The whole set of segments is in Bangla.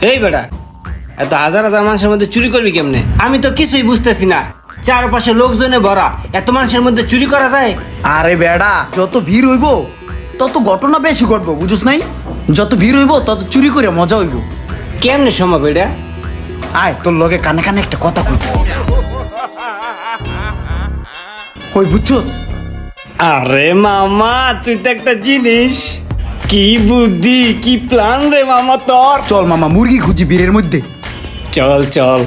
এই বেটা, এত হাজার হাজার মানুষের মধ্যে চুরি করবি কেমনে? আমি তো কিছুই বুঝতেছি না। চারপাশে লোকজনে ভরা, এত মানুষের মধ্যে চুরি করা যায়? আরে বেড়া, যত ভিড় হইব তত ঘটনা বেশি ঘটবো, বুঝছ নাই? যত ভিড় হইব তত চুরি করে মজা হইব। কেমনে সম্ভব এটা? আয় তোর লগে কানে কানে একটা কথা কই। কই বুঝছস? আরে মামা, তুই তো একটা জিনিস। কি বুদ্ধি, কি প্ল্যান রে মামা তোর। চল মামা, মুরগি খুঁজি ভিড়ের মধ্যে। চল চল।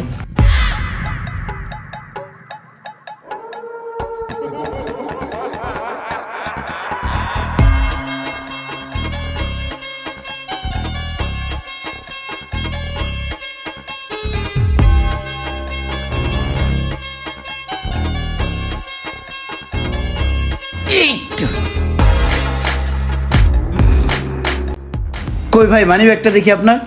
কই ভাই, মানি ব্যাগটা দেখি আপনার।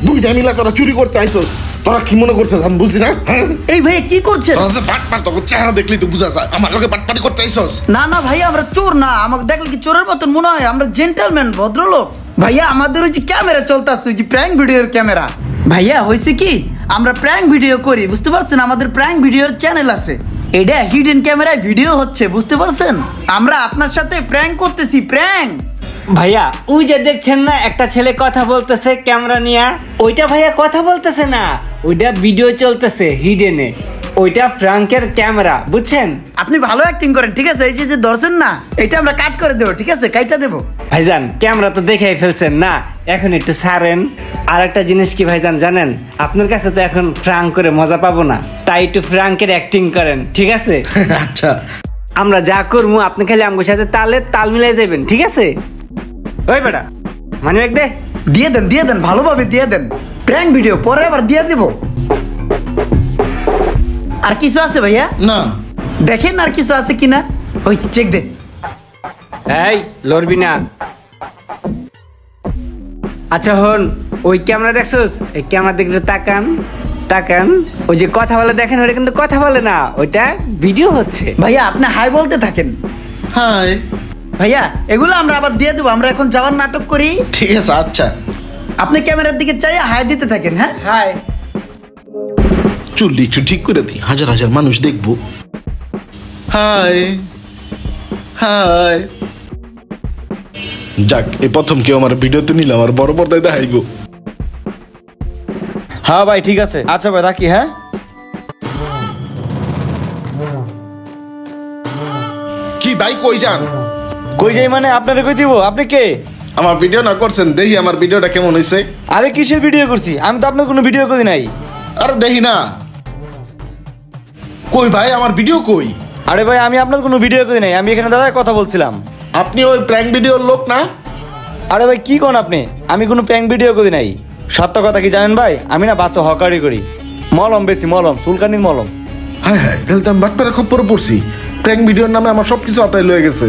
দুইটা মিলা তোরা চুরি করতে আইসোস। তোরা কি মনে করছিস আমি বুঝি না? এই ভাই কি করছেন? চেহারা দেখলি তো বুঝা যায় আমার লোকে বাটপাটি করতে আইসোস। না না ভাইয়া, আমরা চোর না। আমাকে দেখলে কি চোরের মতন মনে হয়? আমরা জেন্টলম্যান, ভদ্রলোক। ভাইয়া আমাদের ওই যে ক্যামেরা চলতেছে, ওই যে প্র্যাঙ্ক ভিডিওর ক্যামেরা। ভাইয়া হয়েছে কি, আমরা প্র্যাঙ্ক ভিডিও করি, বুঝতে পারছেন? আমাদের প্র্যাঙ্ক ভিডিওর চ্যানেল আছে। এটা হিডেন ক্যামেরায় ভিডিও হচ্ছে, বুঝতে পারছেন? আমরা আপনার সাথে প্র্যাঙ্ক করতেছি, প্র্যাঙ্ক। ভাইয়া ওই যে দেখছেন না, একটা ছেলে কথা বলতেছে ক্যামেরা নিয়ে। ওইটা ভাইয়া কথা বলতেছে না, ওইটা ভিডিও চলতেছে হিডেনে। ওইটা ফ্রাঙ্কের ক্যামেরা, বুঝছেন? আপনি ভালো অ্যাক্টিং করেন, ঠিক আছে? এই যে ধরছেন না, এটা আমরা কাট করে দেবো, ঠিক আছে? কাইটা দেবো। ভাইজান ক্যামেরা তো দেখেই ফেলছেন না, এখন একটু ছাড়েন। আর একটা জিনিস কি ভাইজান জানেন, আপনার কাছে তো এখন ফ্রাঙ্ক করে মজা পাবো না, তাই একটু ফ্রাঙ্কের অ্যাক্টিং করেন, ঠিক আছে? আচ্ছা, আমরা যা করবো আপনি খালি আমার সাথে তাল মিলাই যাবেন, ঠিক আছে? ওই বেটা, মানি ব্যাগ দে। দিয়ে দেন ভালোভাবে দিয়ে দেন। প্র্যাঙ্ক ভিডিও পরে আবার দিয়ে দেব। আর কিছু আছে ভাইয়া? না দেখেন আর কিছু আছে কিনা, ওই চেক দে। এই লড়বি না। আচ্ছা হন, ওই ক্যামেরা দেখছোস? এই ক্যামেরা দেখলে তাকান। ওই যে কথা বলে দেখেন, ওটা কিন্তু কথা বলে না, ওইটা ভিডিও হচ্ছে। ভাইয়া আপনি হাই বলতে থাকেন। হাই ভাইয়া এগুলো আমরা আবার দিয়ে দেবো। আমরা এখন যাওয়ার নাটক করি, ঠিক আছে। আচ্ছা, আপনি ক্যামেরার দিকে চাইয়া হাই দিতে থাকেন। হ্যাঁ হাই। চুল্লি একটু ঠিক করে দিই, হাজার হাজার মানুষ দেখবো। High high. যাক, এই প্রথম কেউ আমার ভিডিওতে নিলাম, আর বড় পর্দায় দেখাই গো। হ্যাঁ ভাই ঠিক আছে। আচ্ছা ভাই রাখি। হ্যাঁ কি ভাই, কই যান? কই যাই মানে? আপনাদের কই দিব? আপনি কে? আমার ভিডিও না করছেন, দেখি আমার ভিডিওটা কেমন হয়েছে। আরে কিসের ভিডিও করছি? আমি তো আপনার কোনো ভিডিও করি নাই। আরে দেখি না। কই ভাই, আমার ভিডিও কই? আরে ভাই আমি আপনার কোনো ভিডিও করি নাই, আমি এখানে দাদার কথা বলছিলাম। আপনি ওই প্র্যাঙ্ক ভিডিওর লোক না? আরে ভাই কি কোন আপনি? আমি কোনো প্র্যাঙ্ক ভিডিও করি নাই। সত্য কথা কি জানেন ভাই, আমি না বাসে হকারি করি। মলম বেশি, মলম, চুলকানির মলম। হ্যাঁ হ্যাঁ, তাহলে তো আমি বাটপারে খপ্পরে পড়ছি। প্র্যাঙ্ক ভিডিওর নামে আমার সবকিছু আতাই লয়ে গেছে।